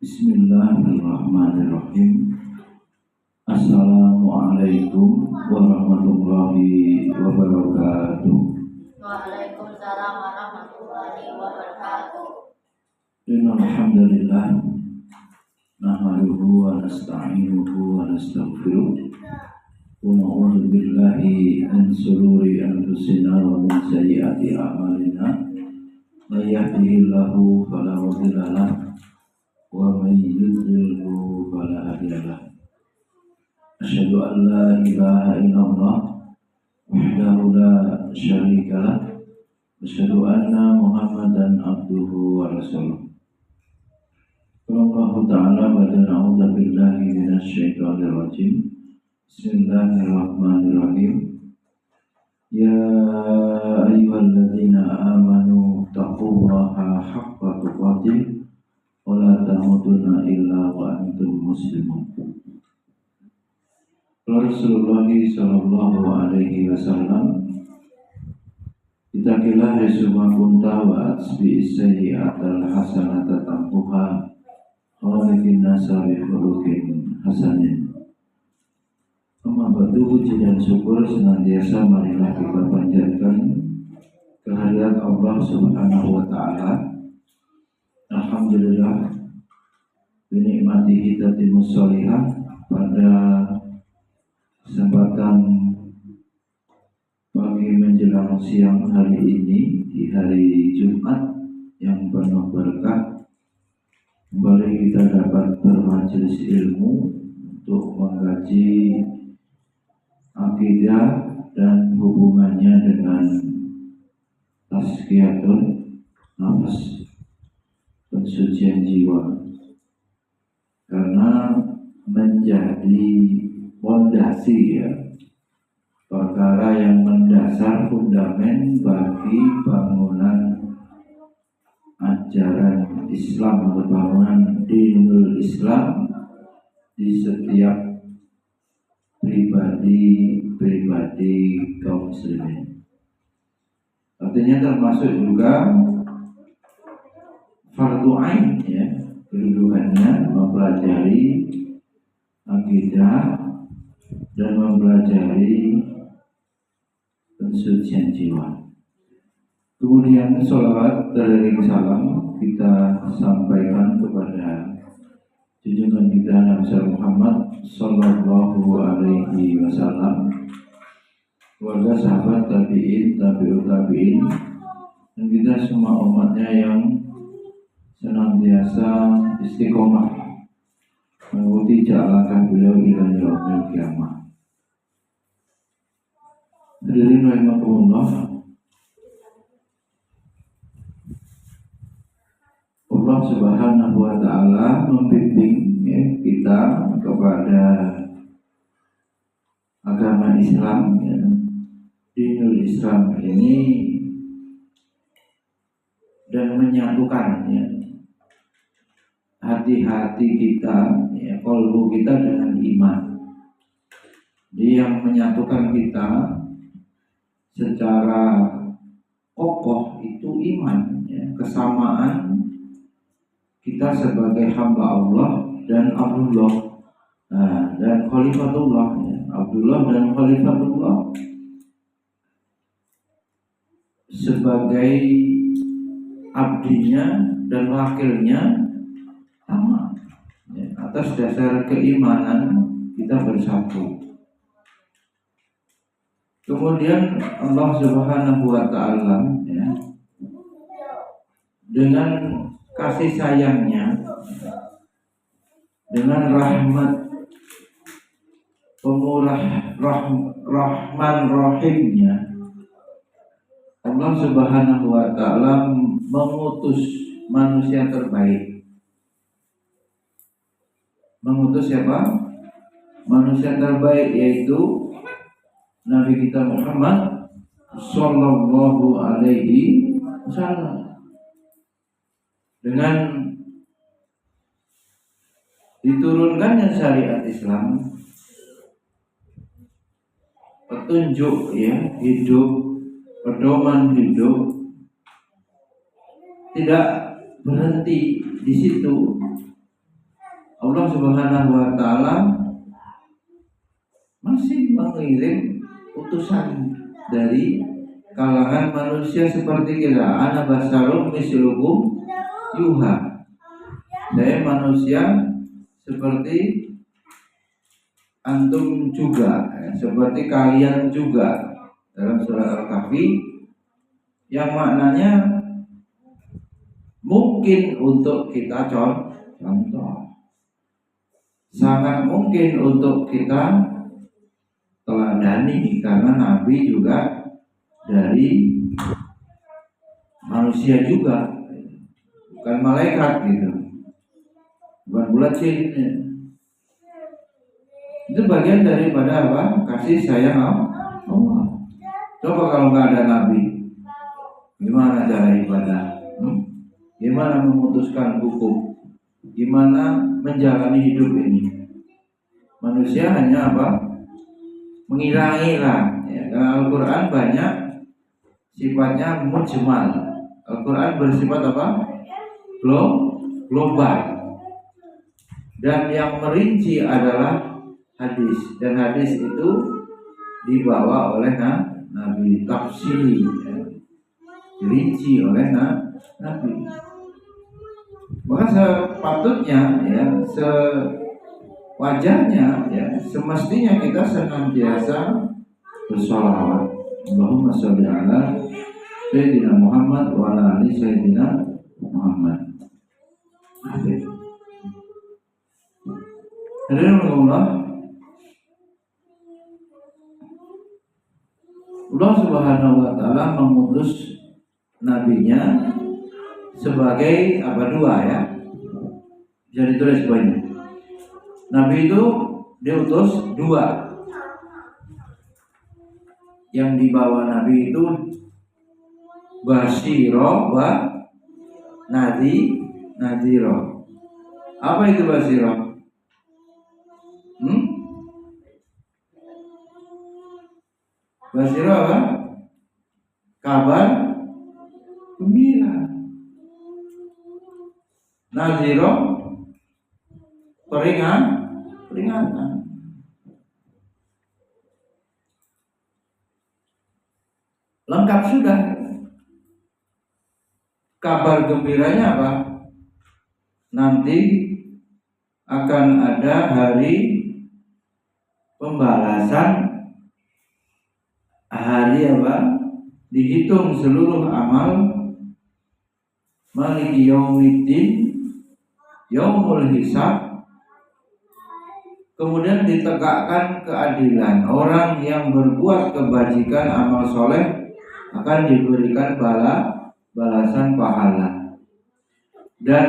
Bismillahirrahmanirrahim. Assalamualaikum warahmatullahi wabarakatuh. Waalaikumsalam warahmatullahi wabarakatuh. Innal hamdalillah nahmaduhu wa nasta'inuhu wa nastaghfiruh wa na'udzu billahi min shururi anfusina wa min sayyiati a'malina. May yahdihillahu fala mudilla lahu wa may yudlilhu fala hadiya lahu. Asyhadu an la ilaha illallah wahdahu la syarika lah. Asyhadu anna Muhammadan abduhu wa rasuluh. Allah Ta'ala wa na'udzu billahi minasy syaithanir rajim. Bismillahirrahmanirrahim. Ya ayyuhalladzina amanu taqullaha haqqa tuqatih wa la tamutunna illa wa antum muslimun. Rasulullah sallallahu alaihi wasallam, itaqilah yasuma kunta wa atsbi sayyi'atal hasanata tampuha khaliqin nasa bi khuluqin hasanin. Amma ba'du, puji dan syukur senantiasa marilah kita panjatkan kehadirat Allah Subhanahu wa taala. Alhamdulillah bi ni'matihi tatimmus sholihah. Pada kesempatan pagi menjelang siang hari ini, di hari Jumat yang penuh berkah, kembali kita dapat bermajelis ilmu untuk mengkaji akidah dan hubungannya dengan tazkiyatun nafas, pensucian jiwa, karena menjadi fondasi, ya, perkara yang mendasar, fundamen bagi bangunan ajaran Islam atau bangunan dinul Islam di setiap pribadi kaum muslimin. Artinya termasuk juga fardu ain, ya, kedudukannya mempelajari akidah dan mempelajari pensucian jiwa. Kemudian sholawat beriring salam kita sampaikan kepada junjungan kita Nabi Muhammad sallallahu alaihi wasallam, keluarga, sahabat, tabi'in, tabi'ut tabi'in, dan kita semua umatnya yang senantiasa istiqomah mengikuti jalan beliau ila yaumil qiyamah. Hadirin rahimakumullah, Allah Subhanahu wa taala membimbing, ya, kita kepada agama Islam, ya, dinul Islam ini, dan menyatukan, ya, hati-hati kita, ya, qalbu kita dengan iman. Dia yang menyatukan kita secara kokoh itu iman, ya, kesamaan kita sebagai hamba Allah dan Abdullah, dan Khalifatullah, ya, Abdullah dan Khalifatullah sebagai abdinya dan wakilnya sama, ya, atas dasar keimanan kita bersatu. Kemudian Allah Subhanahu wa taala, ya, dengan kasih sayangnya, dengan rahmat pemurah rahman rahimnya, Allah Subhanahu wa taala mengutus manusia terbaik. Mengutus siapa? Manusia terbaik, yaitu Nabi kita Muhammad sallallahu alaihi wasallam. Dengan diturunkannya syariat Islam, petunjuk, ya, hidup, pedoman hidup, tidak berhenti di situ, Allah Subhanahu wa taala masih mengirim utusan dari kalangan manusia seperti kita. Ana basarun mislukum yuha. Saya manusia seperti antum juga, seperti kalian juga. Dalam surah Al-Kahfi yang maknanya mungkin untuk kita contoh, sangat mungkin untuk kita teladani, karena Nabi juga dari manusia juga, bukan malaikat gitu, bukan bulat sih. Itu bagian daripada apa? Kasih sayang Allah. Coba kalau nggak ada Nabi, gimana cara ibadah? Gimana memutuskan hukum? Gimana menjalani hidup ini? Manusia hanya apa? Mengira-ngira. Ya, karena Al-Quran banyak sifatnya mujmal. Al-Quran bersifat apa? Global. Dan yang merinci adalah hadis. Dan hadis itu dibawa oleh Nabi, tafsiri, ya, dirinci oleh Nabi. Maka sepatutnya, ya, sewajarnya, ya, semestinya kita senantiasa bersolawat. Allahumma sholli ala Sayyidina Muhammad wa ala ali Sayyidina Muhammad. Hadirin Allah, Allah Subhanahu wa taala mengutus nabinya sebagai apa? Dua, ya. Bisa ditulis banyak. Nabi itu diutus dua. Yang dibawa Nabi itu Basyiro wa Nadhiro. Apa itu Basyiro? Basyiro apa? Kabar gembira. Nadhiro peringatan. Lengkap sudah. Kabar gembiranya apa? Nanti akan ada hari pembalasan, hari apa? Dihitung seluruh amal, maliki yaumiddin, yaumul hisab. Kemudian ditegakkan keadilan. Orang yang berbuat kebajikan amal soleh akan diberikan balasan pahala. Dan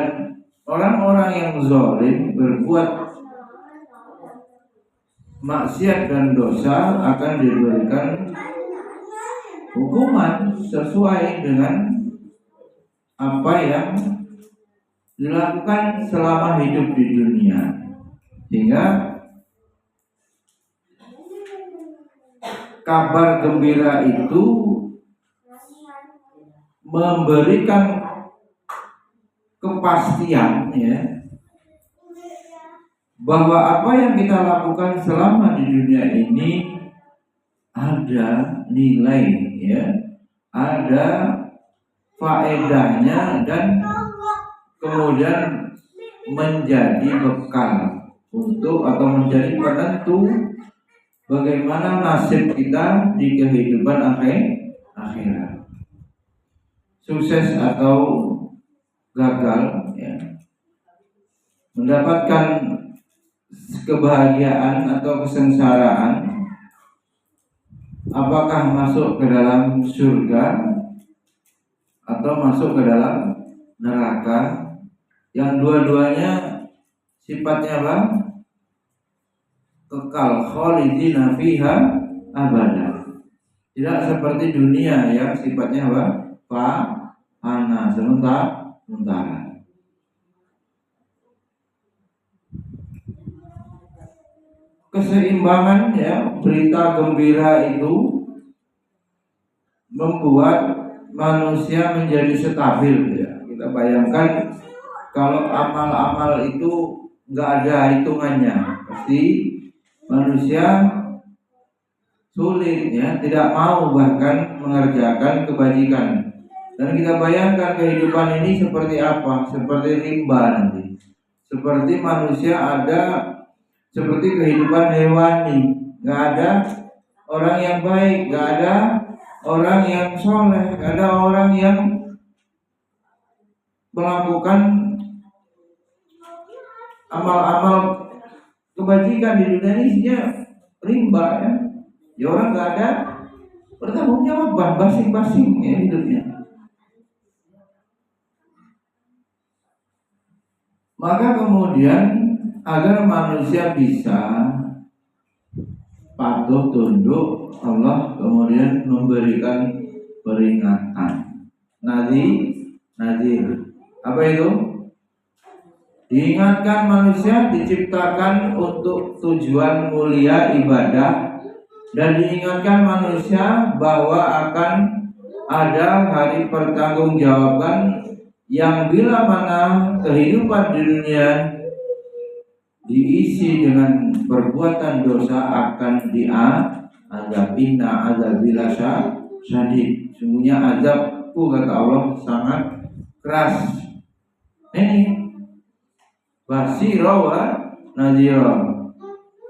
orang-orang yang zalim berbuat maksiat dan dosa akan diberikan hukuman sesuai dengan apa yang dilakukan selama hidup di dunia. Sehingga kabar gembira itu memberikan kepastian, ya, bahwa apa yang kita lakukan selama di dunia ini ada nilai, ya, ada faedahnya, dan kemudian menjadi bekal untuk atau menjadi penentu bagaimana nasib kita di kehidupan akhirat. Sukses atau gagal, ya, mendapatkan kebahagiaan atau kesengsaraan, apakah masuk ke dalam surga atau masuk ke dalam neraka, yang dua-duanya sifatnya apa? Kekal, khalidina fiha abada. Tidak seperti dunia yang sifatnya apa? Fana, sementara. Keseimbangan, ya, berita gembira itu membuat manusia menjadi stabil, ya. Kita bayangkan kalau amal-amal itu nggak ada hitungannya. Pasti manusia sulit ya, tidak mau bahkan mengerjakan kebajikan. Dan kita bayangkan kehidupan ini seperti apa? Seperti rimba nanti. Seperti manusia ada seperti kehidupan hewani, nggak ada orang yang baik, nggak ada orang yang soleh, nggak ada orang yang melakukan amal-amal kebajikan. Di dunia ini isinya rimba ya. Ya orang nggak ada bertanggung jawab, basing-basing ya hidupnya. Maka kemudian agar manusia bisa patuh tunduk, Allah kemudian memberikan peringatan. Nazir. Apa itu? Diingatkan manusia diciptakan untuk tujuan mulia ibadah, dan diingatkan manusia bahwa akan ada hari pertanggungjawaban yang bila mana kehidupan di dunia diisi dengan perbuatan dosa akan diazab. Inna azabila syadid. Sungguhnya azabku, kata Allah, sangat keras. Ini basira wa nadhira,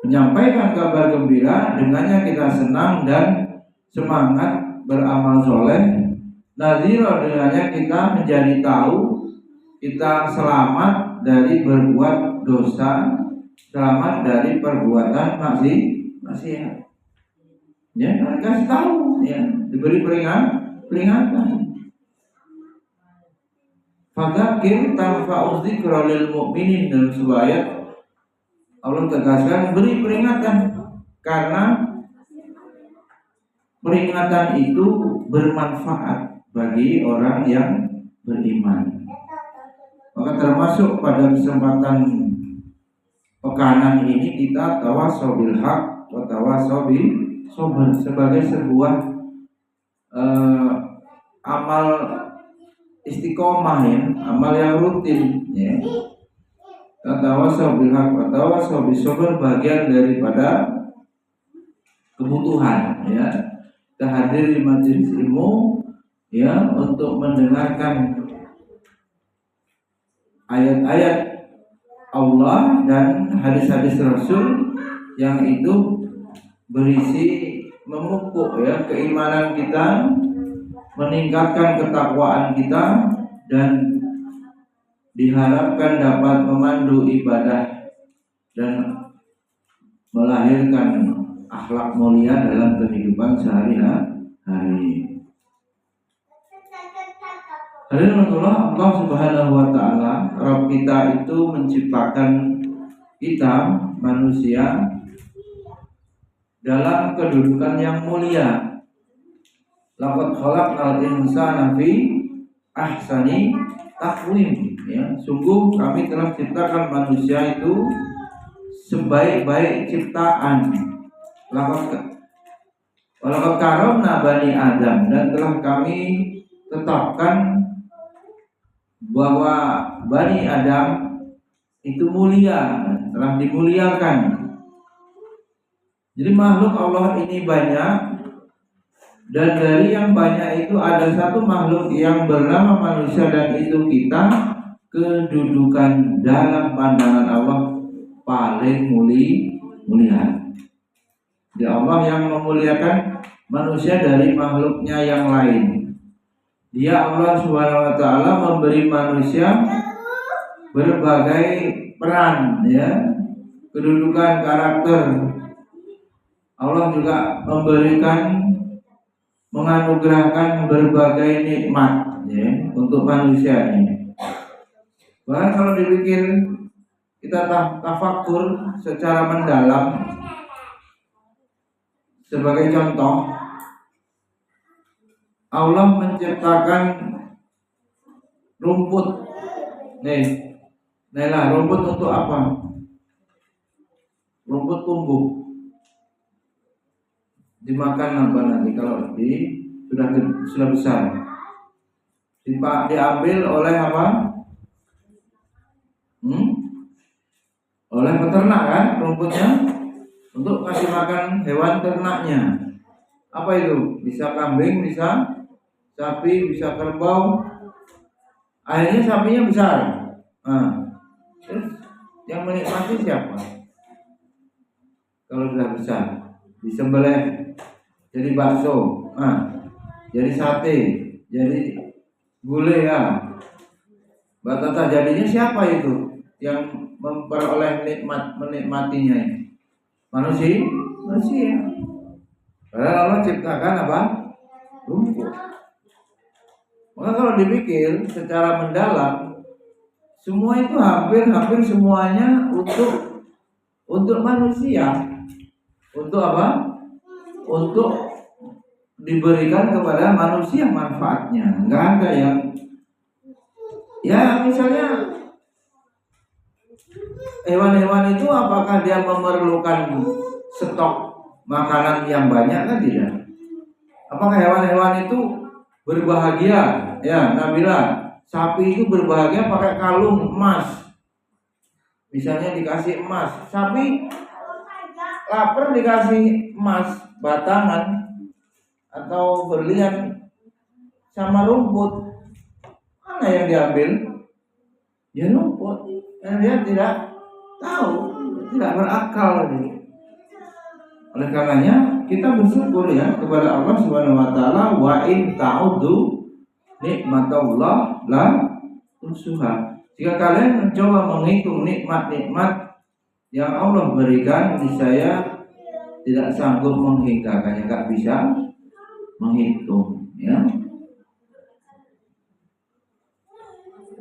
menyampaikan kabar gembira, dengannya kita senang dan semangat beramal soleh. Nadhira, dengannya kita menjadi tahu kita selamat dari berbuat dosa, selamat dari perbuatan maksiat. Ya, kasih tahu ya, diberi peringatan. Fadzakir tanfa'u dzikra lil mu'minin, dalam sebuah ayat Allah tegaskan beri peringatan karena peringatan itu bermanfaat bagi orang yang beriman. Maka termasuk pada kesempatan pekanan ini kita tawasau bil haq wa tawasau bis sabr sebagai sebuah amal istiqomah ya, amal yang rutin ya. Tawasau bil haq wa tawasau bis sabr bagian daripada kebutuhan ya. Kita hadir di majelis ilmu ya untuk mendengarkan ayat-ayat Allah dan hadis-hadis Rasul yang itu berisi memupuk ya keimanan kita, meningkatkan ketakwaan kita, dan diharapkan dapat memandu ibadah dan melahirkan akhlak mulia dalam kehidupan sehari-hari. Hadirin Allah Subhanahu wa taala, Rabb kita itu menciptakan kita manusia dalam kedudukan yang mulia. Laqad khalaqnal insana fi ahsani taqwim ya. Sungguh kami telah ciptakan manusia itu sebaik-baik ciptaan. Laqad karamna bani Adam, dan telah kami tetapkan bahwa Bani Adam itu mulia, telah dimuliakan. Jadi makhluk Allah ini banyak, dan dari yang banyak itu ada satu makhluk yang bernama manusia, dan itu kita kedudukan dalam pandangan Allah paling mulia. Jadi Allah yang memuliakan manusia dari makhluknya yang lain. Dia Allah Subhanahu wa taala memberi manusia berbagai peran ya, kedudukan, karakter. Allah juga menganugerahkan berbagai nikmat ya untuk manusia ini. Bahkan kalau dipikir, kita tafakur secara mendalam, sebagai contoh, Allah menciptakan rumput. Nah, rumput untuk apa? Rumput tumbuh. Dimakan apa nanti kalau sudah besar? Diambil oleh apa? oleh peternak kan rumputnya untuk kasih makan hewan ternaknya. Apa itu? Bisa kambing, bisa sapi, bisa kerbau. Akhirnya sapinya besar. Nah, terus yang menikmati siapa? Kalau sudah besar, disembelih jadi bakso, jadi sate, jadi gulai ya. Batata jadinya siapa itu yang memperoleh menikmatinya ini? Manusia. Padahal Allah ciptakan apa? Rumput. Maka kalau dipikir secara mendalam, semua itu hampir semuanya untuk manusia. Untuk apa? Untuk diberikan kepada manusia manfaatnya. Enggak ada yang ya misalnya hewan-hewan itu apakah dia memerlukan stok makanan yang banyak? Kan tidak. Apakah hewan-hewan itu berbahagia? Ya, Nabila, sapi itu berbahagia pakai kalung emas. Misalnya dikasih emas, sapi lapar dikasih emas batangan atau berlian sama rumput, mana yang diambil? Ya rumput. Dan dia tidak tahu, tidak berakal ini. Oleh karenanya kita bersyukur ya kepada Allah Subhanahu wa taala, wa in ta'udzu nikmatallah la tuhsuha. Jika kalian mencoba menghitung nikmat-nikmat yang Allah berikan, niscaya tidak sanggup menghinggakannya, enggak bisa menghitung ya.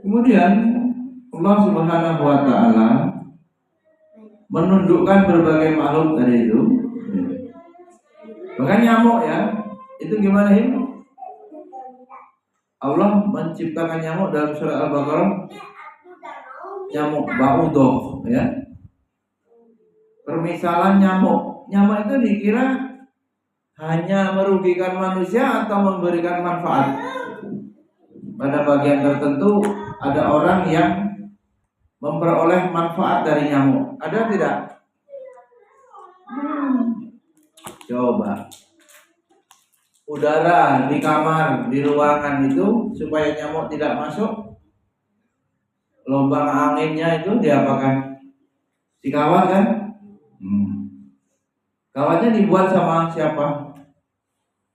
Kemudian Allah Subhanahu wa taala menundukkan berbagai makhluk tadi itu. Bahkan nyamuk ya, itu gimana ya? Allah menciptakan nyamuk dalam surah Al-Baqarah, nyamuk ba'udoh ya. Permisalan nyamuk itu dikira hanya merugikan manusia atau memberikan manfaat. Pada bagian tertentu ada orang yang memperoleh manfaat dari nyamuk. Ada tidak? Coba. Udara di kamar, di ruangan itu supaya nyamuk tidak masuk, lubang anginnya itu diapakan? Dikawat kan? Kawatnya dibuat sama siapa?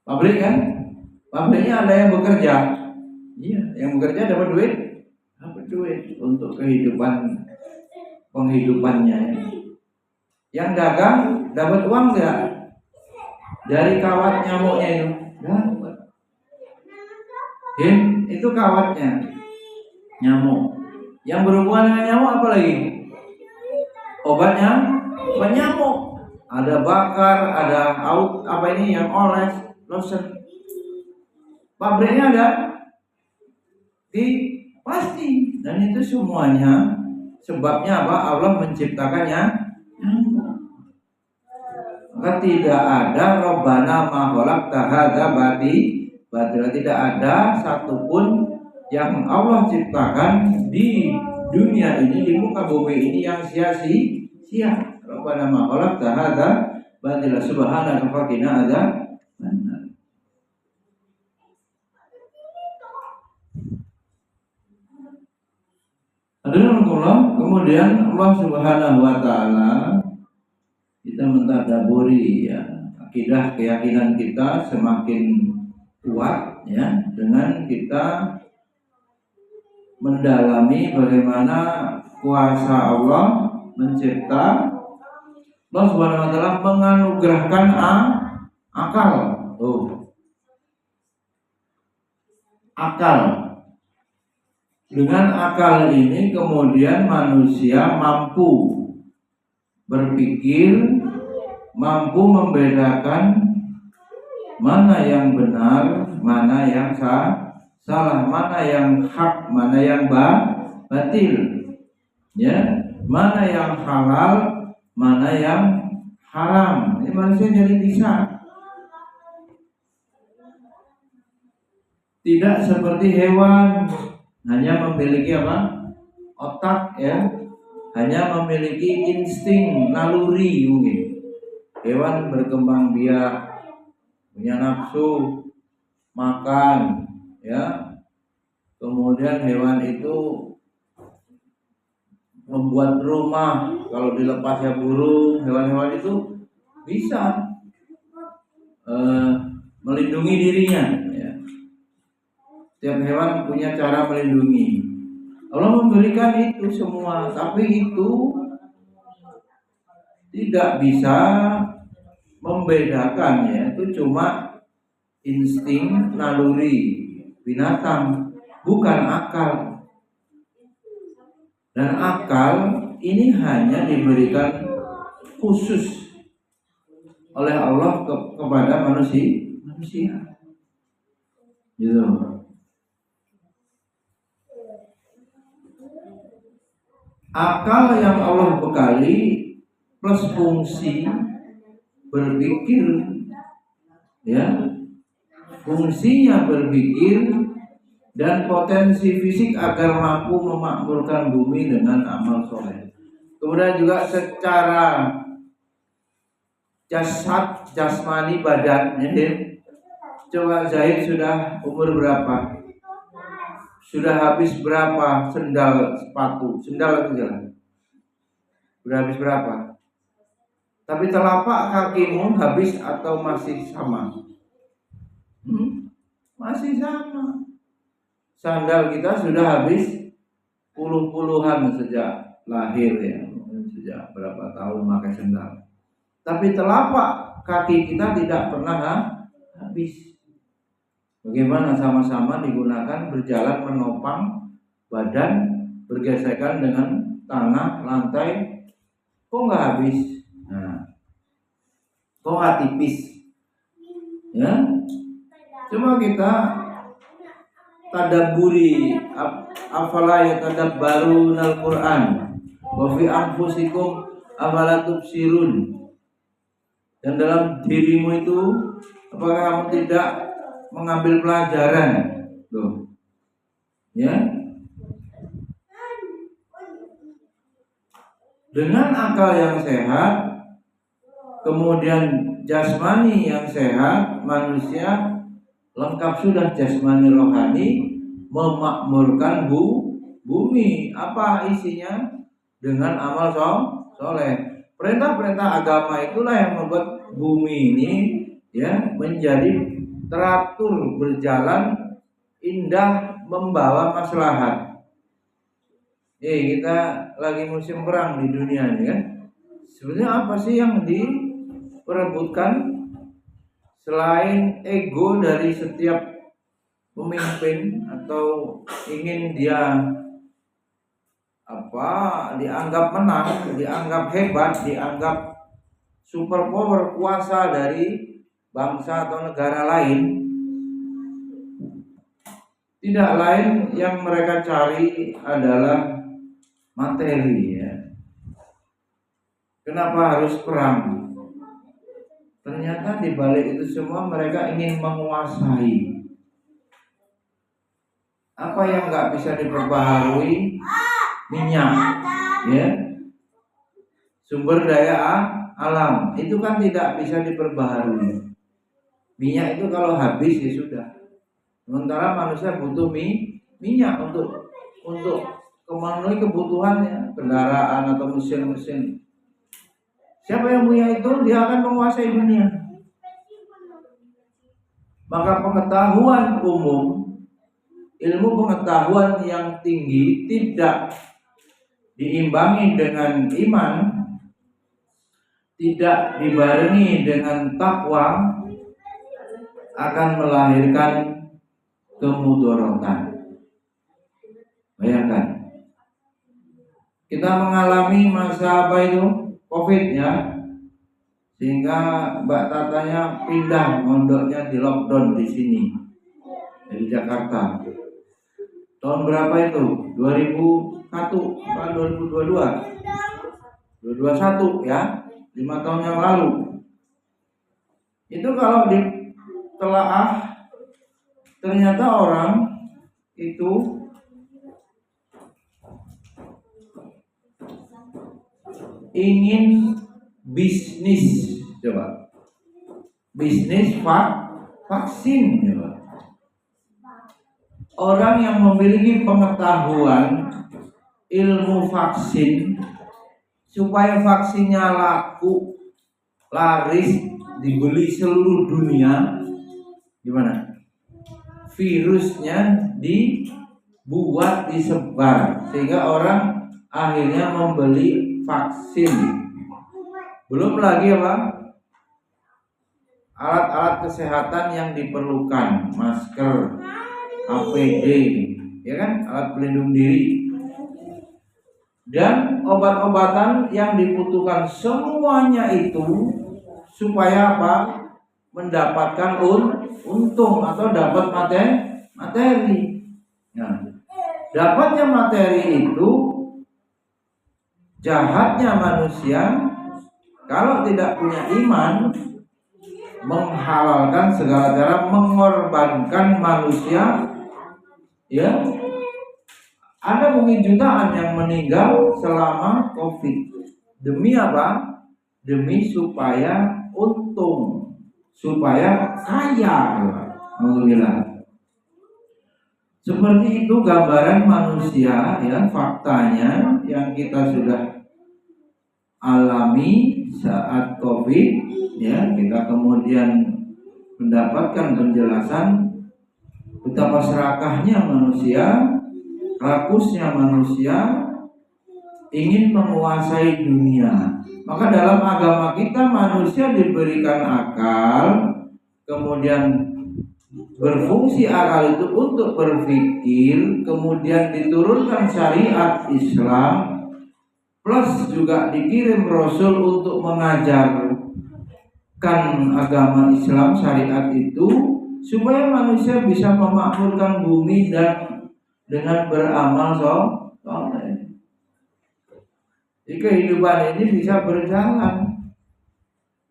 Pabrik kan? Pabriknya ada yang bekerja. Iya, yang bekerja dapat duit. Dapat duit untuk penghidupannya. Yang dagang dapat uang enggak? Dari kawat nyamuknya itu. Dapat. Itu kawatnya nyamuk. Yang berhubungan dengan nyamuk apa lagi? Obatnya nyamuk. Ada bakar, ada apa ini yang oles, lotion. Pabriknya ada pasti, dan itu semuanya sebabnya apa? Allah menciptakannya. Maka tidak ada Rabbana ma khalaqta hadza batila, tidak ada satupun yang Allah ciptakan di dunia ini, di muka bumi ini yang sia-sia. Rabbana ma khalaqta hadza batila subhanaka faqina adzabannar. Kemudian Allah Subhanahu wa taala, kita mentadaburi ya, akidah keyakinan kita semakin kuat ya dengan kita mendalami bagaimana kuasa Allah mencipta. Allah Subhanahu wa taala menganugerahkan akal. Akal. Dengan akal ini kemudian manusia mampu berpikir, mampu membedakan mana yang benar, mana yang salah, mana yang hak, mana yang batil, ya, mana yang halal, mana yang haram. Ini manusia jadi bisa. Tidak seperti hewan hanya memiliki apa? Otak ya. hanya memiliki insting naluri mungkin. Hewan berkembang biak, punya nafsu makan, ya. Kemudian hewan itu membuat rumah, kalau dilepasnya burung, hewan-hewan itu bisa melindungi dirinya, ya. Setiap hewan punya cara melindungi. Allah memberikan itu semua, tapi itu tidak bisa membedakan, ya. Itu cuma insting naluri binatang, bukan akal. Dan akal ini hanya diberikan khusus oleh Allah kepada manusia. Gitu. Akal yang Allah bekali plus fungsi berpikir, ya. Fungsinya berpikir dan potensi fisik agar mampu memakmurkan bumi dengan amal soleh. Kemudian juga secara jasmani badan, ya. Coba Zahid sudah umur berapa? Sudah habis berapa sendal sepatu? Sendal itu jalan. Sudah habis berapa? Tapi telapak kakimu habis atau masih sama? Masih sama. Sandal kita sudah habis puluhan sejak lahir, ya. Sejak berapa tahun pakai sandal. Tapi telapak kaki kita tidak pernah habis. Bagaimana sama-sama digunakan berjalan menopang badan bergesekan dengan tanah lantai, kok nggak habis? Nah, kok nggak tipis? Ya, coba kita tadabburi, afala yatadabbarunal Qur'an wa fi anfusikum afala tubsirun. Dan dalam dirimu itu apakah kamu tidak mengambil pelajaran? Tuh. Ya. Dengan akal yang sehat, kemudian jasmani yang sehat, manusia lengkap sudah jasmani rohani memakmurkan bumi. Apa isinya? Dengan amal soleh. Perintah-perintah agama itulah yang membuat bumi ini, ya, menjadi teratur, berjalan indah, membawa maslahat. Kita lagi musim perang di dunia ini, kan? Sebenarnya apa sih yang diperebutkan selain ego dari setiap pemimpin, atau ingin dia dianggap menang, dianggap hebat, dianggap super power, kuasa dari bangsa atau negara lain. Tidak lain yang mereka cari adalah materi, ya. Kenapa harus perang? Ternyata di balik itu semua mereka ingin menguasai. Apa yang nggak bisa diperbaharui? Minyak, ya. Sumber daya alam itu kan tidak bisa diperbaharui. Minyak itu kalau habis ya sudah. Sementara manusia butuh minyak untuk memenuhi kebutuhannya, kendaraan atau mesin-mesin. Siapa yang punya itu, dia akan menguasai dunia. Maka pengetahuan umum, ilmu pengetahuan yang tinggi tidak diimbangi dengan iman, tidak dibarengi dengan takwa, akan melahirkan kemudorotan. Bayangkan, kita mengalami masa apa itu? Covid, ya. Sehingga Mbak Tatanya pindah mondoknya di lockdown di sini, di Jakarta. Tahun berapa itu? 2001 atau 2022? 2021, ya. 5 tahun yang lalu. Itu kalau ditelaah, ternyata orang itu ingin bisnis, coba bisnis vaksin, coba. Orang yang memiliki pengetahuan ilmu vaksin supaya vaksinnya laku, laris, dibeli seluruh dunia, gimana? Virusnya dibuat, disebar sehingga orang akhirnya membeli vaksin. Belum lagi apa? Alat-alat kesehatan yang diperlukan, masker, APD, ya kan, alat pelindung diri, dan obat-obatan yang dibutuhkan, semuanya itu supaya apa? Mendapatkan untung atau dapat materi. Nah, dapatnya materi itu jahatnya manusia kalau tidak punya iman, menghalalkan segala cara, mengorbankan manusia. Ya, ada mungkin jutaan yang meninggal selama COVID. Demi apa? Demi supaya untung, supaya kaya. Alhamdulillah. Seperti itu gambaran manusia, ya, faktanya yang kita sudah alami saat COVID, ya. Kita kemudian mendapatkan penjelasan betapa serakahnya manusia, rakusnya manusia ingin menguasai dunia. Maka dalam agama kita manusia diberikan akal, kemudian berfungsi akal itu untuk berpikir, kemudian diturunkan syariat Islam, plus juga dikirim Rasul untuk mengajarkan agama Islam, syariat itu, supaya manusia bisa memakmurkan bumi dan dengan beramal soleh. Jadi kehidupan ini bisa berjalan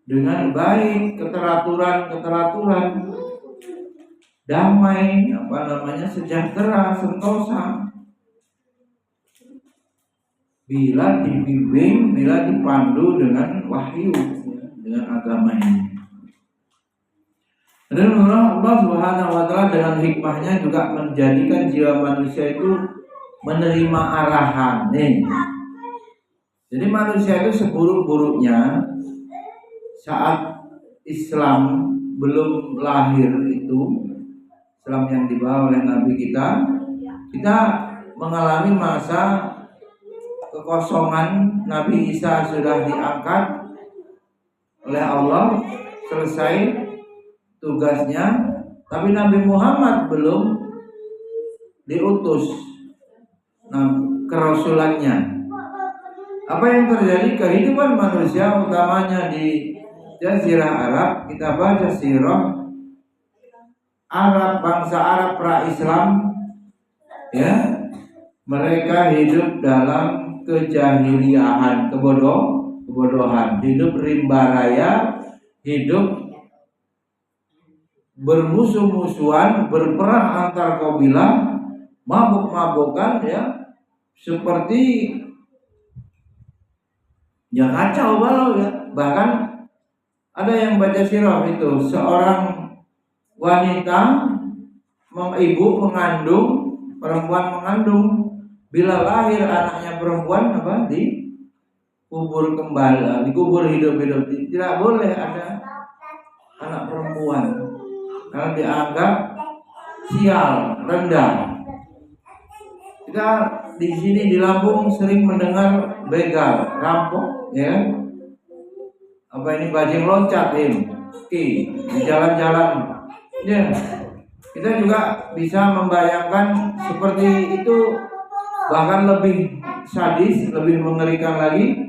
dengan baik, keteraturan, damai, sejahtera, sentosa. Bila dibimbing, bila dipandu dengan wahyu, dengan agama ini. Dan Allah Subhanahu wa Ta'ala dengan hikmahnya juga menjadikan jiwa manusia itu menerima arahan. Jadi manusia itu seburuk-buruknya saat Islam belum lahir itu, Islam yang dibawa oleh Nabi kita mengalami masa kekosongan. Nabi Isa sudah diangkat oleh Allah, selesai tugasnya, tapi Nabi Muhammad belum diutus kerasulannya. Apa yang terjadi? Kehidupan manusia utamanya di Jazirah Arab, kita baca sirah Arab, bangsa Arab pra-Islam, ya, mereka hidup dalam kejahiliahan, kebodohan, hidup rimba raya, hidup bermusuh-musuhan, berperang antar kabilah, mabuk-mabukan, ya, seperti ya kacau balau, ya. Bahkan ada yang baca sirah itu, seorang wanita ibu mengandung, perempuan mengandung, bila lahir anaknya perempuan dikubur kembali, dikubur hidup-hidup. Tidak boleh ada anak perempuan karena dianggap sial, rendah. Kita di sini di Lampung sering mendengar begal, rampok, ya. Apa ini bajing loncat di jalan-jalan. Ya. Kita juga bisa membayangkan seperti itu, bahkan lebih sadis, lebih mengerikan lagi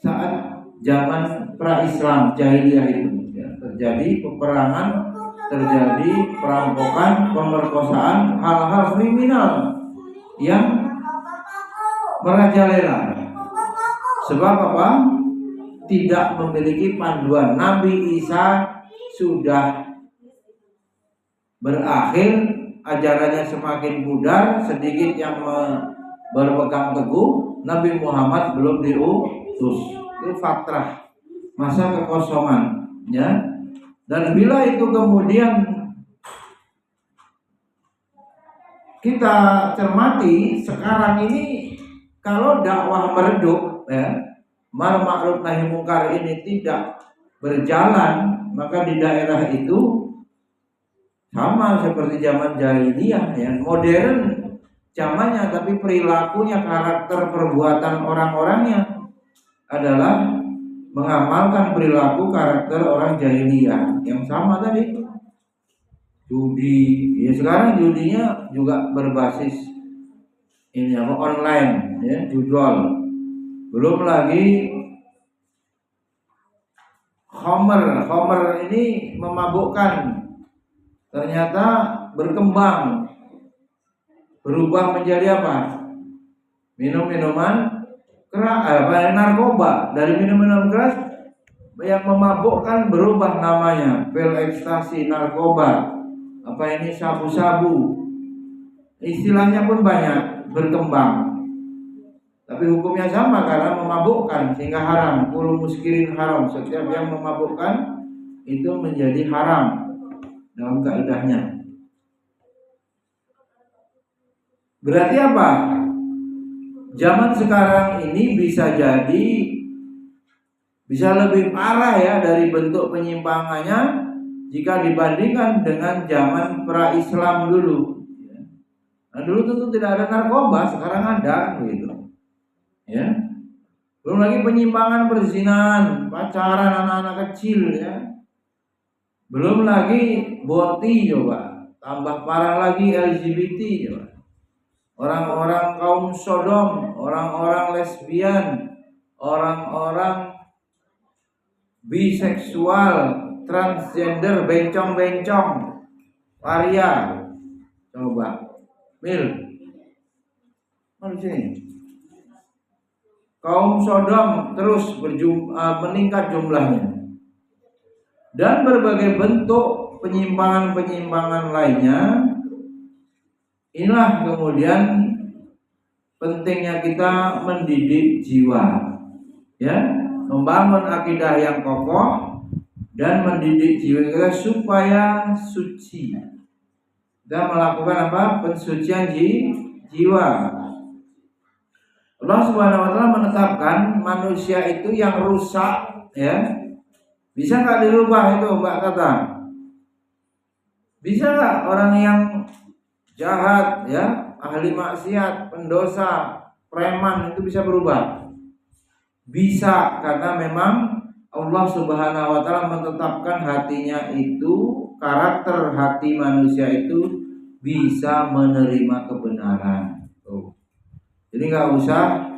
saat zaman pra-Islam, jahiliyah itu, ya, terjadi peperangan, terjadi perampokan, pemerkosaan, hal-hal kriminal yang merajalela. Sebab apa? Tidak memiliki panduan. Nabi Isa sudah berakhir, ajarannya semakin pudar, sedikit yang berpegang teguh. Nabi Muhammad belum putus. Itu fatrah, masa kekosongan, ya. Dan bila itu kemudian kita cermati sekarang ini, kalau dakwah meredup, ya, amar ma'ruf nahi mungkar ini tidak berjalan, maka di daerah itu sama seperti zaman jahiliyah, ya, modern zamannya, tapi perilakunya, karakter perbuatan orang-orangnya adalah mengamalkan perilaku karakter orang jahiliyah yang sama tadi. Judi, ya sekarang judinya juga berbasis ini apa, online, ya, judol. Belum lagi Homer ini memabukkan, ternyata berkembang, berubah menjadi apa? Minum-minuman keras, narkoba. Dari minum-minuman keras yang memabukkan berubah namanya, pil ekstasi, narkoba, apa ini, sabu-sabu. Istilahnya pun banyak berkembang. Tapi hukumnya sama karena memabukkan sehingga haram. Kullu muskirin haram. Setiap yang memabukkan itu menjadi haram dalam kaidahnya. Berarti apa? Zaman sekarang ini bisa jadi bisa lebih parah, ya, dari bentuk penyimpangannya jika dibandingkan dengan zaman pra-Islam dulu. Nah, dulu tentu tidak ada narkoba, sekarang ada, gitu. Ya, belum lagi penyimpangan, perzinahan, pacaran anak-anak kecil, ya. Belum lagi boti, coba. Tambah parah lagi LGBT, coba. Orang-orang kaum Sodom, orang-orang lesbian, orang-orang biseksual, transgender, bencong-bencong, waria. Coba, Mil, mana sini? Kaum Sodom terus meningkat jumlahnya, dan berbagai bentuk penyimpangan-penyimpangan lainnya. Inilah kemudian pentingnya kita mendidik jiwa, ya, membangun akidah yang kokoh dan mendidik jiwa kita supaya suci. Kita melakukan apa? Pensucian jiwa. Allah Subhanahu wa taala menetapkan manusia itu yang rusak, ya. Bisa nggak dirubah itu, Mbak Tata? Bisa nggak orang yang jahat, ya, ahli maksiat, pendosa, preman itu bisa berubah? Bisa, karena memang Allah Subhanahu wa taala menetapkan hatinya itu, karakter hati manusia itu bisa menerima kebenaran. Jadi nggak usah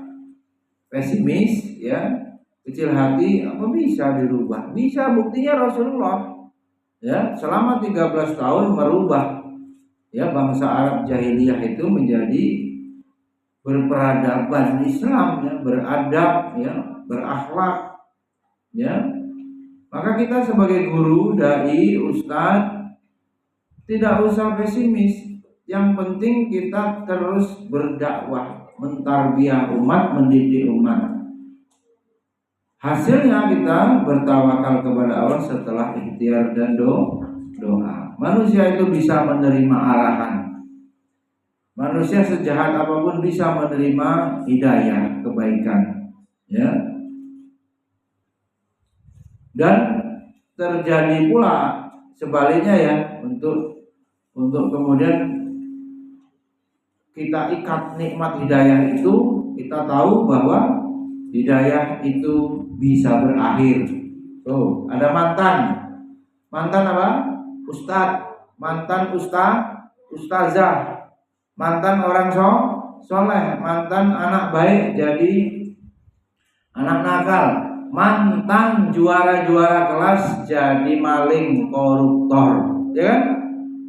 pesimis, ya, kecil hati, apa bisa dirubah? Bisa, buktinya Rasulullah, ya, selama 13 tahun merubah, ya, bangsa Arab jahiliyah itu menjadi berperadaban Islam, ya, beradab, ya, berakhlak, ya. Maka kita sebagai guru, dai, ustadz tidak usah pesimis. Yang penting kita terus berdakwah, mentarbiyah umat, mendidik umat. Hasilnya kita bertawakal kepada Allah setelah ikhtiar dan doa. Manusia itu bisa menerima arahan. Manusia sejahat apapun bisa menerima hidayah, kebaikan, ya. Dan terjadi pula sebaliknya, ya, untuk kemudian kita ikat nikmat hidayah itu, kita tahu bahwa hidayah itu bisa berakhir. Tuh, ada mantan apa? Ustadz, mantan ustazah, mantan orang soleh, mantan anak baik jadi anak nakal, mantan juara kelas jadi maling, koruptor, ya kan?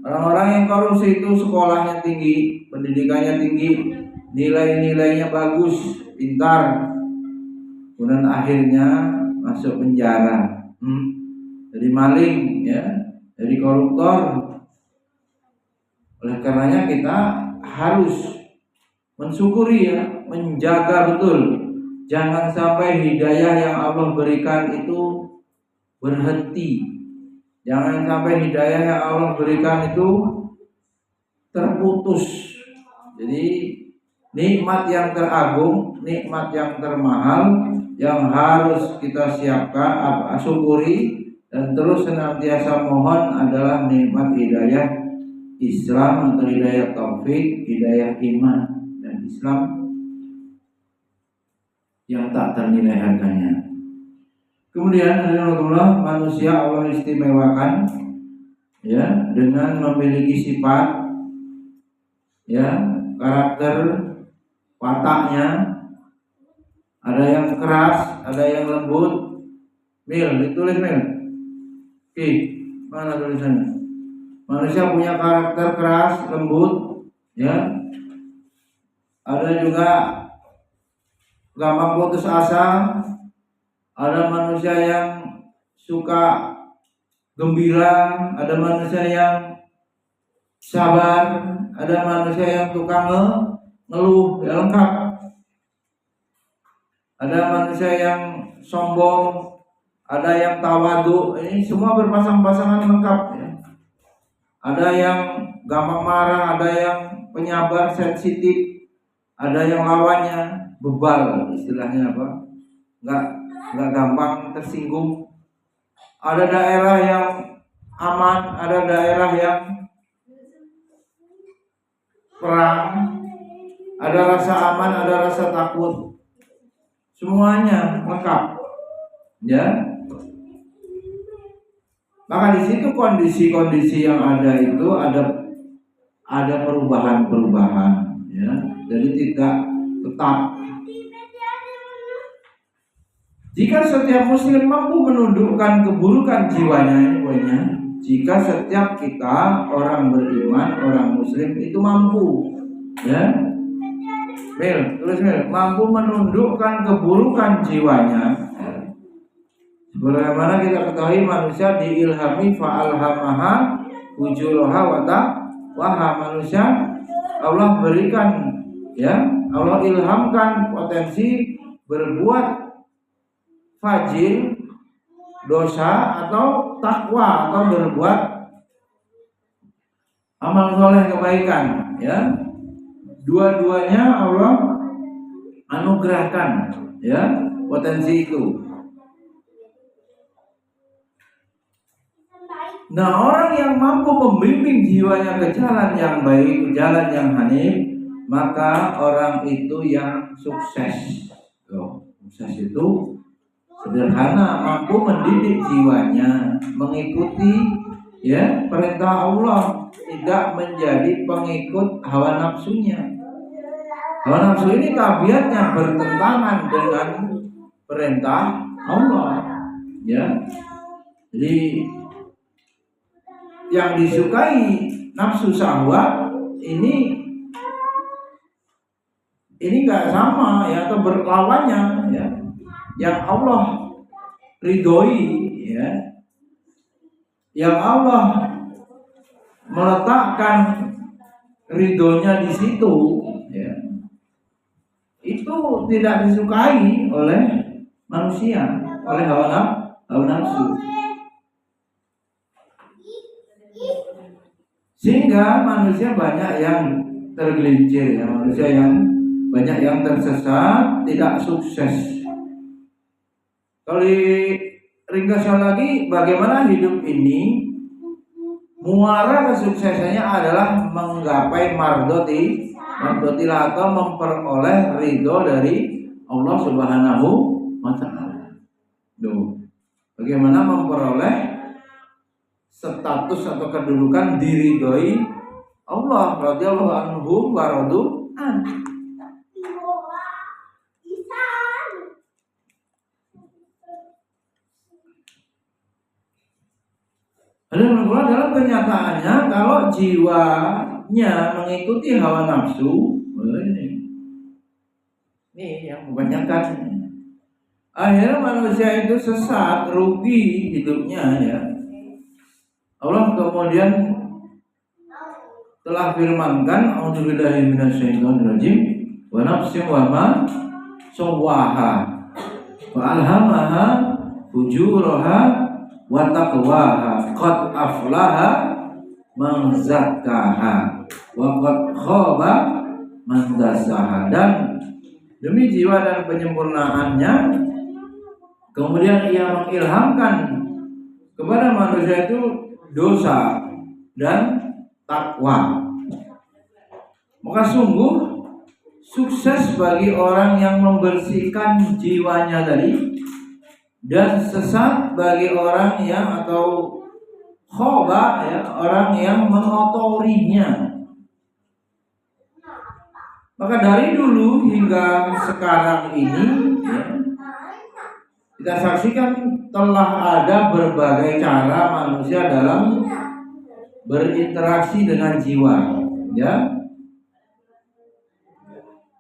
Orang-orang yang korupsi itu sekolahnya tinggi, pendidikannya tinggi, nilai-nilainya bagus, pintar, kemudian akhirnya masuk penjara, jadi maling, ya, jadi koruptor. Oleh karenanya kita harus mensyukuri, ya, menjaga betul Jangan sampai hidayah yang Allah berikan itu berhenti. Jangan sampai hidayah yang Allah berikan itu terputus. Jadi nikmat yang teragung, nikmat yang termahal yang harus kita siapkan, syukuri dan terus senantiasa mohon adalah nikmat hidayah Islam atau hidayah taufik, hidayah iman dan Islam yang tak ternilai harganya. Kemudian Allah, manusia Allah istimewakan ya dengan memiliki sifat ya karakter wataknya, ada yang keras, ada yang lembut. Mil, ditulis Mil. Oke, mana tulisannya? Manusia punya karakter keras, lembut, ya. Ada juga gampang putus asa. Ada manusia yang suka gembira, ada manusia yang sabar, ada manusia yang tukang ngeluh, ya lengkap. Ada manusia yang sombong, ada yang tawadu, ini semua berpasang-pasangan lengkap ya. Ada yang gampang marah, ada yang penyabar, sensitif, ada yang lawannya bebal, istilahnya apa? Enggak gampang tersinggung. Ada daerah yang aman, ada daerah yang perang, ada rasa aman, ada rasa takut. Semuanya lengkap. Ya. Maka di situ kondisi-kondisi yang ada itu ada perubahan-perubahan ya. Jadi tidak tetap. Jika setiap muslim mampu menundukkan keburukan jiwanya, ini poinnya. Jika setiap kita orang beriman, orang muslim itu mampu ya. Mil, tulis Mil, mampu menundukkan keburukan jiwanya. Sebagaimana kita ketahui manusia diilhami fa'alhamaha ujuraha wa taqwaha. Manusia Allah berikan ya, Allah ilhamkan potensi berbuat fajir, dosa atau takwa atau berbuat amal soleh kebaikan ya. Dua-duanya Allah anugerahkan ya potensi itu. Nah, orang yang mampu membimbing jiwanya ke jalan yang baik, ke jalan yang hanif, maka orang itu yang sukses. Sukses itu sederhana, mampu mendidik jiwanya mengikuti ya perintah Allah, tidak menjadi pengikut hawa nafsunya. Hawa nafsu ini tabiatnya bertentangan dengan perintah Allah. Ya, jadi yang disukai nafsu syahwat ini nggak sama ya, atau berlawannya ya. Yang Allah ridhoi ya, yang Allah meletakkan ridhonya di situ ya, itu tidak disukai oleh manusia, oleh hawa nafsu. Sehingga manusia banyak yang tergelincir ya, manusia yang banyak yang tersesat, tidak sukses. Kalau ringkasnya lagi, bagaimana hidup ini muara kesuksesannya adalah menggapai mardotillah atau memperoleh ridho dari Allah Subhanahu wa Ta'ala. Bagaimana memperoleh status atau kedudukan diridhoi Allah, radhiyallahu anhum wa radu an. Dalam kenyataannya kalau jiwanya mengikuti hawa nafsu, ini yang kebanyakan, akhirnya manusia itu sesat, rugi hidupnya ya. Allah kemudian telah firmankan, a'udzubillahi minasyaitonir rajim, wa nafsin wa ma sawwaha wa alhamaha fujuraha wa taqwaha qad aflaha man zakkaha wa qad khaba man dassaha. Dan demi jiwa dan penyempurnaannya, kemudian ia mengilhamkan kepada manusia itu dosa dan takwa. Maka sungguh sukses bagi orang yang membersihkan jiwanya tadi, dan sesat bagi orang yang atau khoba, ya, orang yang mengotorinya. Maka dari dulu hingga sekarang ini, ya, kita saksikan telah ada berbagai cara manusia dalam berinteraksi dengan jiwa, ya.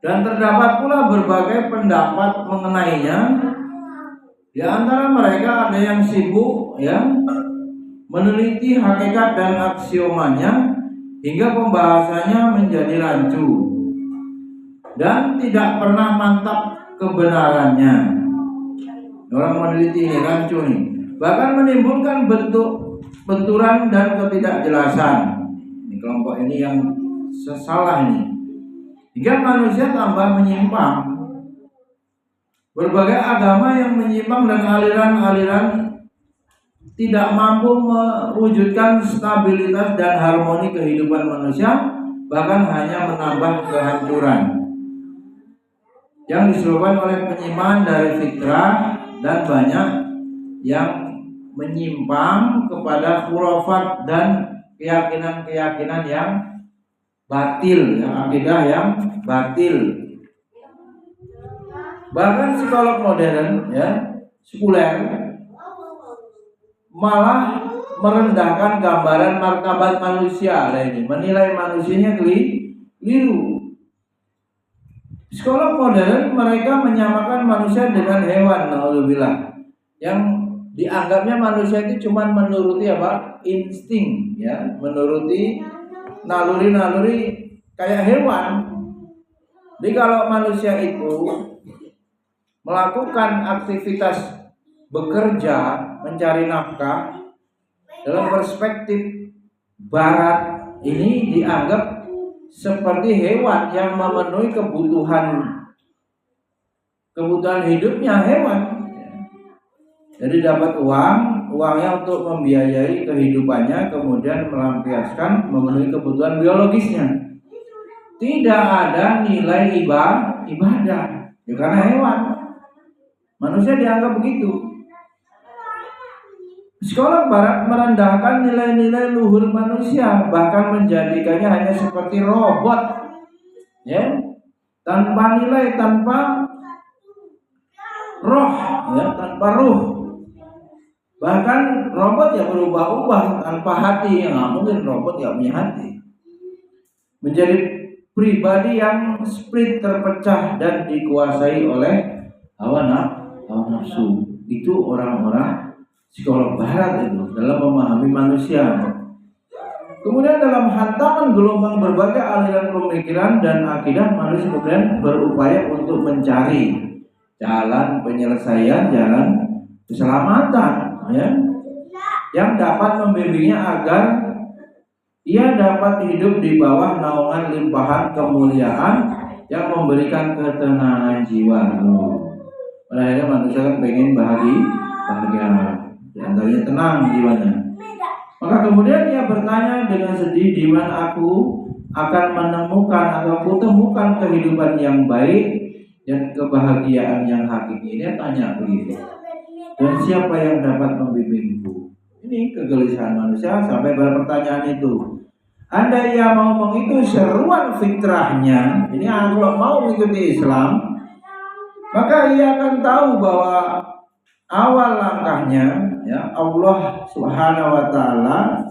Dan terdapat pula berbagai pendapat mengenainya. Di antara mereka ada yang sibuk, ya, meneliti hakikat dan aksiomanya hingga pembahasannya menjadi rancu dan tidak pernah mantap kebenarannya. Orang meneliti ini rancu nih, bahkan menimbulkan benturan dan ketidakjelasan. Ini kelompok ini yang salah ini, hingga manusia tambah menyimpang. Berbagai agama yang menyimpang dan aliran-aliran tidak mampu mewujudkan stabilitas dan harmoni kehidupan manusia, bahkan hanya menambah kehancuran yang disebabkan oleh penyimpangan dari fitrah, dan banyak yang menyimpang kepada khurafat dan keyakinan-keyakinan yang batil, yang akidah yang batil. Bahkan psikolog modern, ya, sekuler, malah merendahkan gambaran martabat manusia. Ini menilai manusianya keliru. Psikolog modern mereka menyamakan manusia dengan hewan, naudzubillah, yang dianggapnya manusia itu cuma menuruti apa? Insting, ya, menuruti naluri-naluri kayak hewan. Jadi kalau manusia itu melakukan aktivitas bekerja, mencari nafkah, dalam perspektif barat ini dianggap seperti hewan yang memenuhi kebutuhan hidupnya hewan. Jadi dapat uangnya untuk membiayai kehidupannya, kemudian melampiaskan memenuhi kebutuhan biologisnya. Tidak ada nilai ibadah, ya karena hewan. Manusia dianggap begitu. Psikolog barat merendahkan nilai-nilai luhur manusia, bahkan menjadikannya hanya seperti robot, ya, tanpa nilai, tanpa roh, ya, tanpa ruh. Bahkan robot yang berubah-ubah tanpa hati, yang nggak mungkin robot yang punya hati. Menjadi pribadi yang split, terpecah dan dikuasai oleh hawa nafsu. Itu orang-orang psikolog barat itu dalam memahami manusia. Kemudian dalam hantaman gelombang berbagai aliran pemikiran dan akidah, manusia kemudian berupaya untuk mencari jalan penyelesaian, jalan keselamatan, ya, yang dapat membimbingnya agar ia dapat hidup di bawah naungan limpahan kemuliaan yang memberikan ketenangan jiwa. Pada akhirnya manusia kan pengen bahagia. Di antaranya tenang jiwanya. Maka kemudian ia bertanya dengan sedih, di mana aku akan menemukan atau kutemukan kehidupan yang baik dan kebahagiaan yang hakiki. Dia tanya begitu. Dan siapa yang dapat membimbingku? Ini kegelisahan manusia sampai pada pertanyaan itu. Andai ia mau mengikuti seruan fitrahnya, ini kalau mau mengikuti Islam, maka ia akan tahu bahwa awal langkahnya, ya, Allah Subhanahu wa taala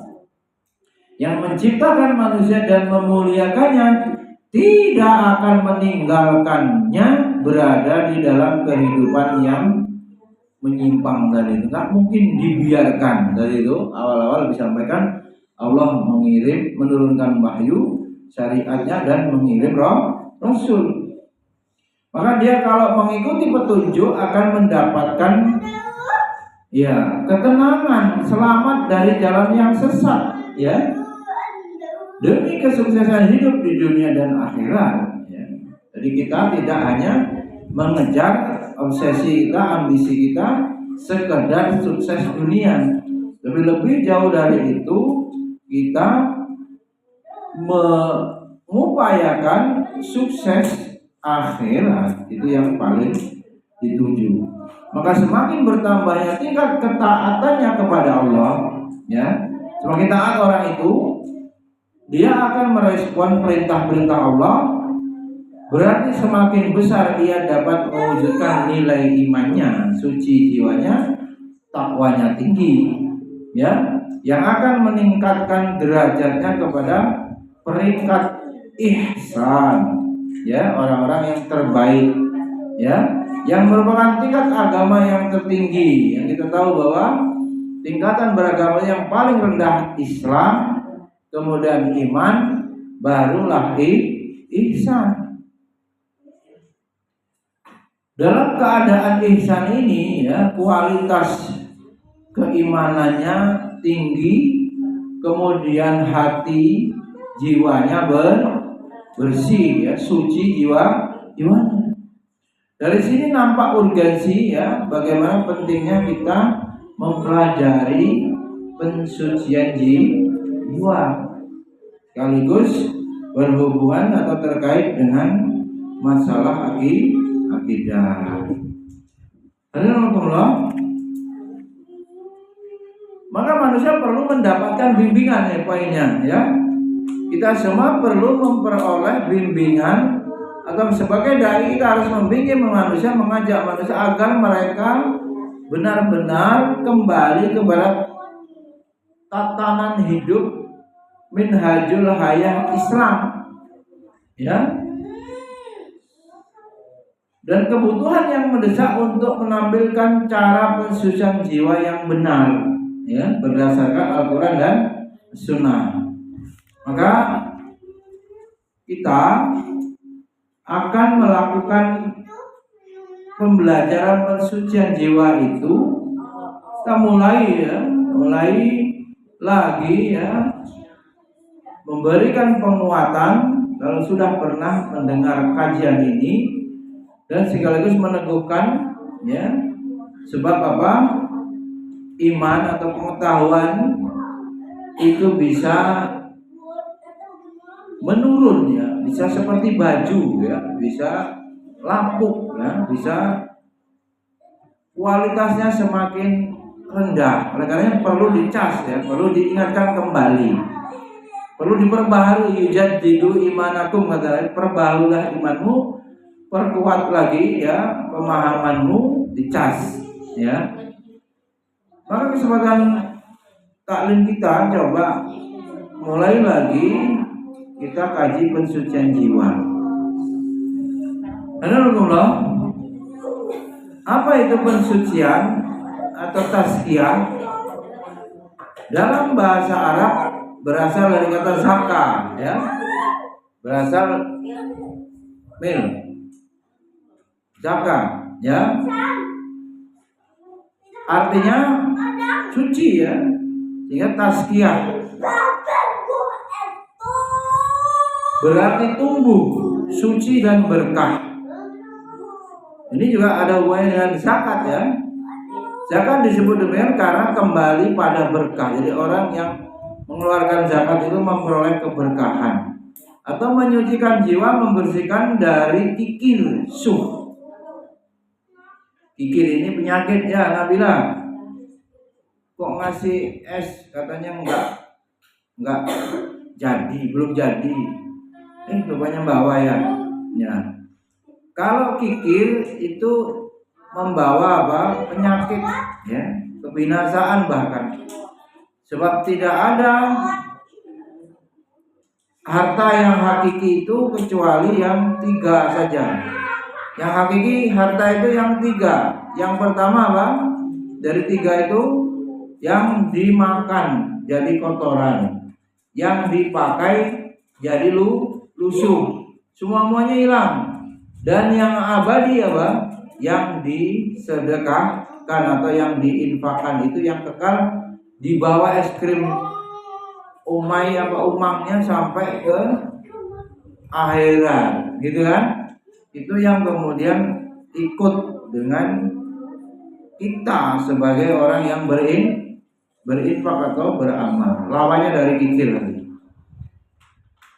yang menciptakan manusia dan memuliakannya tidak akan meninggalkannya berada di dalam kehidupan yang menyimpang tadi itu. Nggak mungkin dibiarkan. Dari itu awal-awal disampaikan Allah menurunkan wahyu syariatnya dan mengirim rasul. Maka dia kalau mengikuti petunjuk akan mendapatkan ketenangan, selamat dari jalan yang sesat, demi kesuksesan hidup di dunia dan akhirat. Jadi kita tidak hanya mengejar obsesi kita, ambisi kita sekedar sukses dunia, tapi lebih jauh dari itu kita mengupayakan sukses akhirat, itu yang paling dituju. Maka semakin bertambahnya tingkat ketaatannya kepada Allah, semakin taat orang itu, dia akan merespon perintah-perintah Allah. Berarti semakin besar ia dapat mewujudkan nilai imannya, suci jiwanya, takwanya tinggi, yang akan meningkatkan derajatnya kepada peringkat ihsan, orang-orang yang terbaik, yang merupakan tingkat agama yang tertinggi. Yang kita tahu bahwa tingkatan beragama yang paling rendah Islam, kemudian iman, barulah ihsan. Dalam keadaan ihsan ini, kualitas keimanannya tinggi, kemudian hati jiwanya bersih, suci jiwanya. Dari sini nampak urgensi, bagaimana pentingnya kita mempelajari pensucian jiwa, sekaligus berhubungan atau terkait dengan masalah akidah. Alhamdulillah. Maka manusia perlu mendapatkan bimbingan, poinnya, Kita semua perlu memperoleh bimbingan, atau sebagai dai kita harus membimbing manusia, mengajak manusia agar mereka benar-benar kembali kepada tatanan hidup minhajul hayah Islam, dan kebutuhan yang mendesak untuk menampilkan cara pensucian jiwa yang benar, berdasarkan Al-Quran dan Sunnah. Maka kita akan melakukan pembelajaran pensucian jiwa itu. Kita mulai lagi, memberikan penguatan kalau sudah pernah mendengar kajian ini, dan sekaligus meneguhkan, sebab apa? Iman atau pengetahuan itu bisa menurun, bisa seperti baju, bisa lapuk, bisa kualitasnya semakin rendah. Oleh karena perlu dicas, perlu diingatkan kembali, perlu diperbaharui. Yujaddidu imanakum, kata, perbaharulah imanmu, perkuat lagi, pemahamanmu, dicas, Maka kesempatan taklim kita coba mulai lagi kita kaji pensucian jiwa. Alhamdulillah. Apa itu pensucian atau tazkiyah? Dalam bahasa Arab berasal dari kata zaka, berasal mil, zaka, artinya suci, sehingga tazkiyah berarti tumbuh, suci dan berkah. Ini juga ada hubungannya dengan zakat, Zakat disebut demikian karena kembali pada berkah. Jadi orang yang mengeluarkan zakat itu memperoleh keberkahan, atau menyucikan jiwa, membersihkan dari kikir, suh. Kikir ini penyakit, Nabila. Kok ngasih es, katanya enggak jadi, belum jadi. Rupanya bawa, Kalau kikir itu membawa penyakit, kebinasaan bahkan. Sebab tidak ada harta yang hakiki itu kecuali yang 3 saja. Yang hakiki harta itu yang 3. Yang pertama dari 3 itu, yang dimakan jadi kotoran, yang dipakai jadi lusuh, semuanya hilang. Dan yang abadi apa? Yang disedekahkan atau yang diinfakkan itu yang kekal di bawah es krim umai apa umangnya sampai ke akhirat, gitu kan? Itu yang kemudian ikut dengan kita sebagai orang yang berinfak atau beramal. Lawannya dari kikir lagi.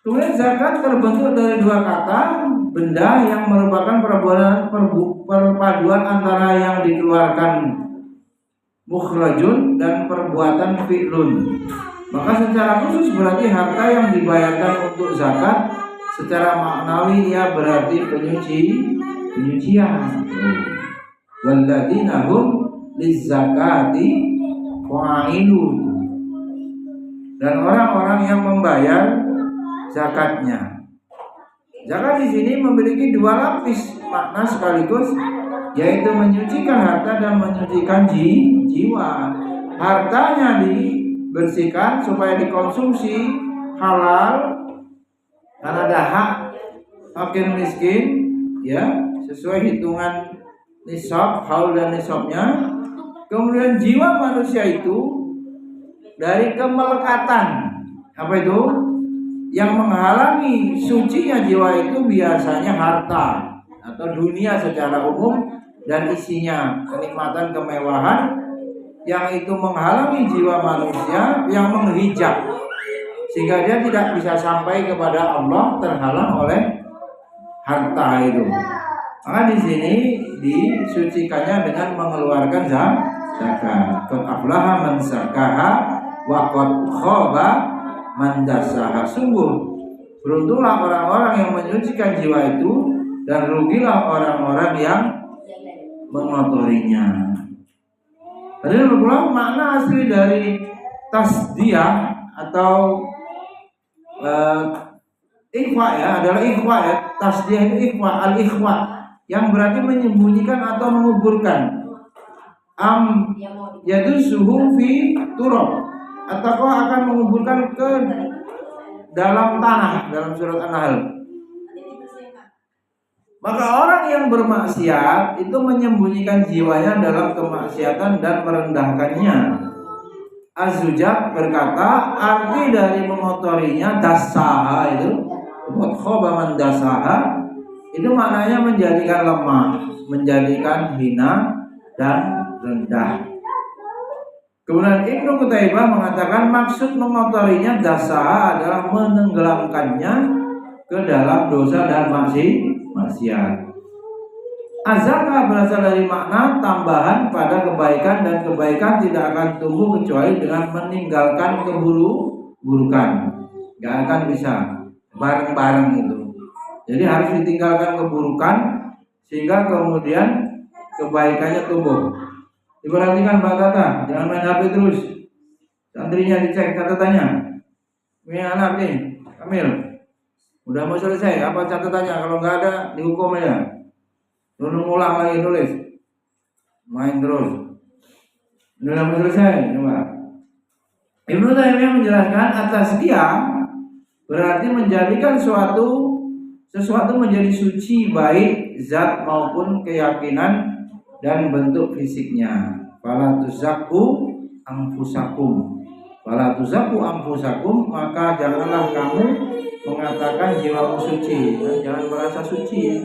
Kemudian zakat terbentuk dari dua kata, benda yang merupakan perpaduan antara yang dikeluarkan mukhrajun dan perbuatan fi'lun. Maka secara khusus berarti harta yang dibayarkan untuk zakat secara maknawi ia berarti penyucian. Walladzina hum lizzakati fa'ilun. Dan orang-orang yang membayar zakatnya. Zakat di sini memiliki dua lapis makna sekaligus, yaitu menyucikan harta dan menyucikan jiwa. Hartanya dibersihkan supaya dikonsumsi halal, karena ada hak fakir miskin, ya sesuai hitungan nisab, haul dan nisabnya. Kemudian jiwa manusia itu dari kemelekatan, apa itu? Yang menghalangi sucinya jiwa itu biasanya harta atau dunia secara umum dan isinya kenikmatan kemewahan yang itu menghalangi jiwa manusia, yang menghijab sehingga dia tidak bisa sampai kepada Allah, terhalang oleh harta itu. Maka di sini disucikannya dengan mengeluarkan zakat. Qad aflaha man zakaha wa qad khaba man dassaha. Sungguh beruntunglah orang-orang yang menyucikan jiwa itu, dan rugilah orang-orang yang mengotorinya. Tadi berpulang makna asli dari tasdiyah atau ikhwa ya, adalah ikhwa ya. Tasdiyah itu ikhwa, al-ikhwa yang berarti menyembunyikan atau menguburkan. Yadusuhu fi turab, atau kau akan menguburkan ke dalam tanah, dalam surat An-Nahl. Maka orang yang bermaksiat itu menyembunyikan jiwanya dalam kemaksiatan dan merendahkannya. Az-Zujat berkata, arti dari mengotorinya dasaha itu, khobaman dasaha, itu maknanya menjadikan lemah, menjadikan hina dan rendah. Kemudian Ibnu Qutaibah mengatakan maksud mengotorinya dasaha adalah menenggelamkannya ke dalam dosa dan maksiat. Az-zakah berasal dari makna tambahan pada kebaikan, dan kebaikan tidak akan tumbuh kecuali dengan meninggalkan keburukan. Gak akan bisa bareng-bareng itu. Jadi harus ditinggalkan keburukan sehingga kemudian kebaikannya tumbuh. Diperhatikan Mbak Tata, jangan main HP terus. Santrinya dicek catatannya. Ini anak nih, Kamil. Udah mau selesai, apa catatannya? Kalau nggak ada, dihukum ya. Turun ulang lagi tulis. Main terus. Udah mau selesai, coba. Ibnu Taimiyah menjelaskan atas dia berarti menjadikan sesuatu menjadi suci, baik zat maupun keyakinan dan bentuk fisiknya. Fala tuzakku anfusakum. Fala tuzakku anfusakum, maka janganlah kamu mengatakan jiwamu suci. Jangan merasa suci.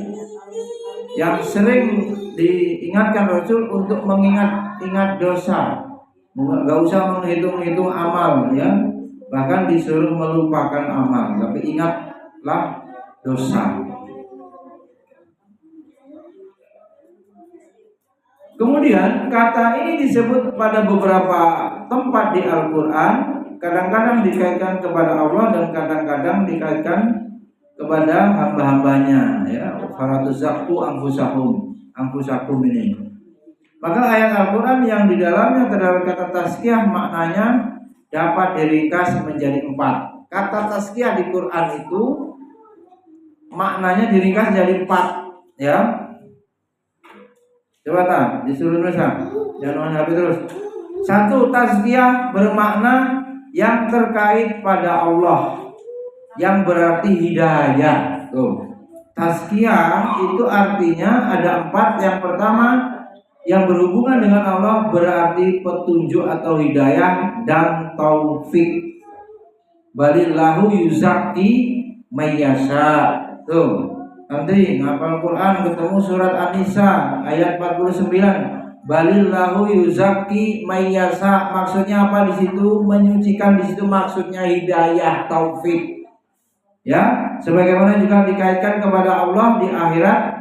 Yang sering diingatkan Rasul untuk mengingat dosa. Enggak usah menghitung-hitung amal ya. Bahkan disuruh melupakan amal, tapi ingatlah dosa. Kemudian kata ini disebut pada beberapa tempat di Al-Quran. Kadang-kadang dikaitkan kepada Allah dan kadang-kadang dikaitkan kepada hamba-hambanya ya. Faratuzakku anfusakum ini. Maka ayat Al-Quran yang di dalamnya terdapat kata tazkiyah maknanya dapat diringkas menjadi 4. Kata tazkiyah di Quran itu maknanya diringkas jadi 4 ya. Coba tak disuruh nusa, jangan main HP terus. 1, tazkiyah bermakna yang terkait pada Allah, yang berarti hidayah. Tuh, Tazkiyah itu artinya ada 4. Yang pertama, yang berhubungan dengan Allah berarti petunjuk atau hidayah dan taufik. Balillahu yuzakki mayyasha. Tuh, nanti ngapal Quran ketemu surat An-Nisa ayat 49. Balillahu yuzakki mayyasha. Maksudnya apa di situ? Menyucikan di situ maksudnya hidayah, taufik. Ya, sebagaimana juga dikaitkan kepada Allah di akhirat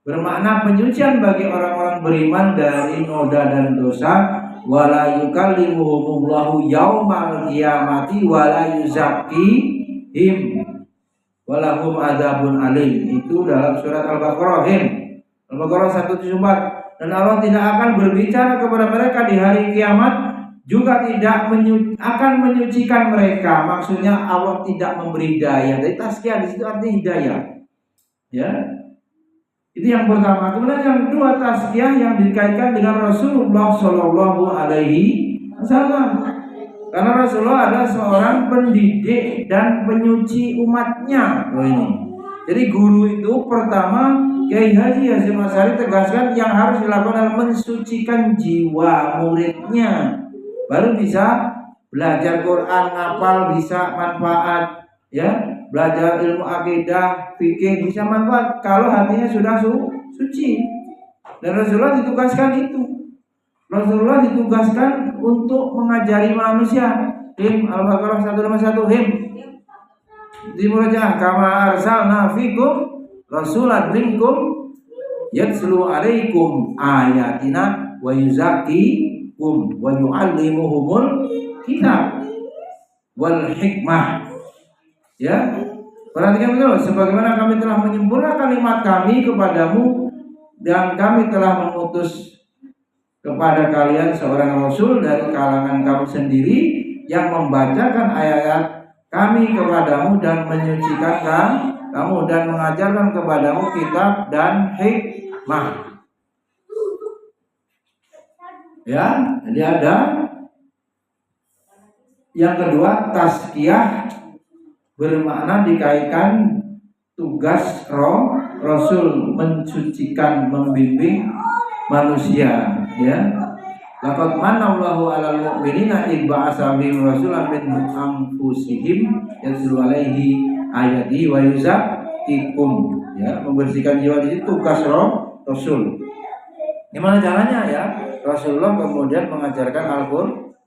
bermakna penyucian bagi orang-orang beriman dari noda dan dosa. Wala yukallimuhumullahu yaumal qiyamati wala yuzakkihim walahum adzabun alim. Itu dalam surat Al-Baqarah. Al-Baqarah 174. Dan Allah tidak akan berbicara kepada mereka di hari kiamat, juga tidak akan menyucikan mereka. Maksudnya Allah tidak memberi hidayah. Jadi tazkiyah di situ artinya hidayah. Ya. Itu yang pertama. Kemudian yang kedua, tazkiyah yang dikaitkan dengan Rasulullah Shallallahu Alaihi Wasallam. Karena Rasulullah adalah seorang pendidik dan penyuci umatnya. Ini. Jadi guru itu pertama, Kiai Haji Hasyim Asy'ari tegaskan yang harus dilakukan adalah mensucikan jiwa muridnya. Baru bisa belajar Quran, ngapal, bisa manfaat, ya, belajar ilmu akidah, fikih bisa manfaat kalau hatinya sudah suci. Dan Rasulullah ditugaskan itu. Rasulullah ditugaskan untuk mengajari manusia. Al-Baqarah 151 di murojaah kama arsalna fikum rasulan minkum yatslu alaikum ayatina wa yuzakki wa yu'allimuhumul kitab wal hikmah. Ya, perhatikan betul. Sebagaimana kami telah menyempurnakan nikmat kami kepadamu dan kami telah mengutus kepada kalian seorang rasul dari kalangan kamu sendiri yang membacakan ayat kami kepadamu dan menyucikan kamu dan mengajarkan kepadamu kitab dan hikmah. Ya, jadi ada yang kedua, tazkiyah bermakna dikaitkan tugas Rasul mensucikan, membimbing manusia. Ya, laqad manallahu 'alal mu'minina idh ba'atsa bihim rasulan min anfusihim yatlu 'alaihi ayatihi wa yuzakkikum. Ya, membersihkan jiwa di situ tugas Rasul. Gimana caranya ya? Rasulullah kemudian mengajarkan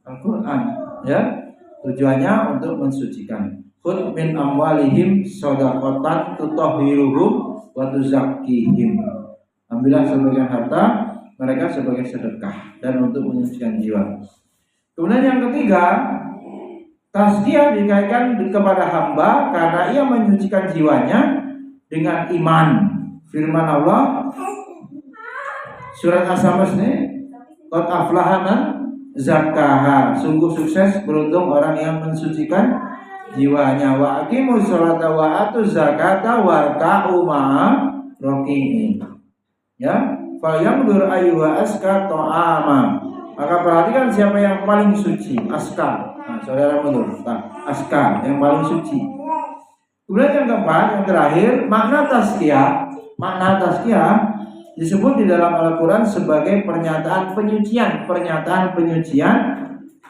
Al-Quran, ya, tujuannya untuk mensucikan. Khudh min amwalihim shadaqatan tutahhiruhum wa tuzakkihim. Ambillah sebagian harta mereka sebagai sedekah dan untuk menyucikan jiwa. Kemudian yang ketiga, tazkiyah dikaitkan kepada hamba karena ia menyucikan jiwanya dengan iman. Firman Allah surat As-Samas nih, qad aflaha man zakkaha. Sungguh sukses, beruntung orang yang mensucikan jiwanya. Wa aqimus sholata wa atuz zakata warka'u ma'a raki'in. Ya, falyamdur ayyuha aska ta'ama. Maka perhatikan siapa yang paling suci, aska. Nah, saudara mundur. Nah, aska yang paling suci. Kemudian yang keempat, yang terakhir, makna tazkiyah. Makna tazkiyah disebut di dalam Al-Quran sebagai pernyataan penyucian. Pernyataan penyucian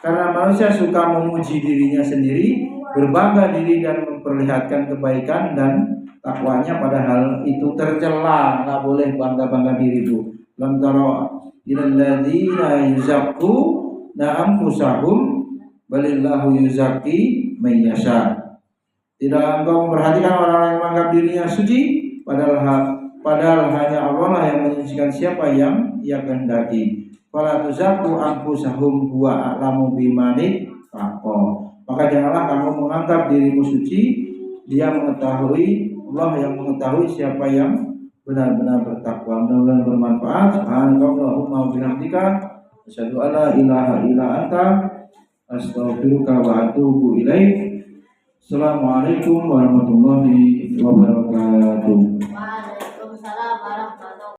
karena manusia suka memuji dirinya sendiri, berbangga diri dan memperlihatkan kebaikan dan takwanya, padahal itu tercela. Nggak boleh bangga-bangga diri itu. Lam tara ilal ladzina yuzakku anfusahum balillahu yuzakki may yasha. Tidak engkau memperhatikan orang-orang yang menganggap dirinya suci, padahal hanya Allah lah yang menyucikan siapa yang ia kehendaki. Fala tuzakku anfusahum huwa a'lamu bimani taqwa. Maka janganlah kamu menganggap dirimu suci, dia mengetahui, Allah yang mengetahui siapa yang benar-benar bertakwa. Mudah-mudahan bermanfaat. Subhanallahumma wa bihamdika asyhadu an la ilaha illa anta astaghfiruka wa atubu ilaik. Assalamualaikum warahmatullahi wabarakatuh. Waalaikumsalam warahmatullahi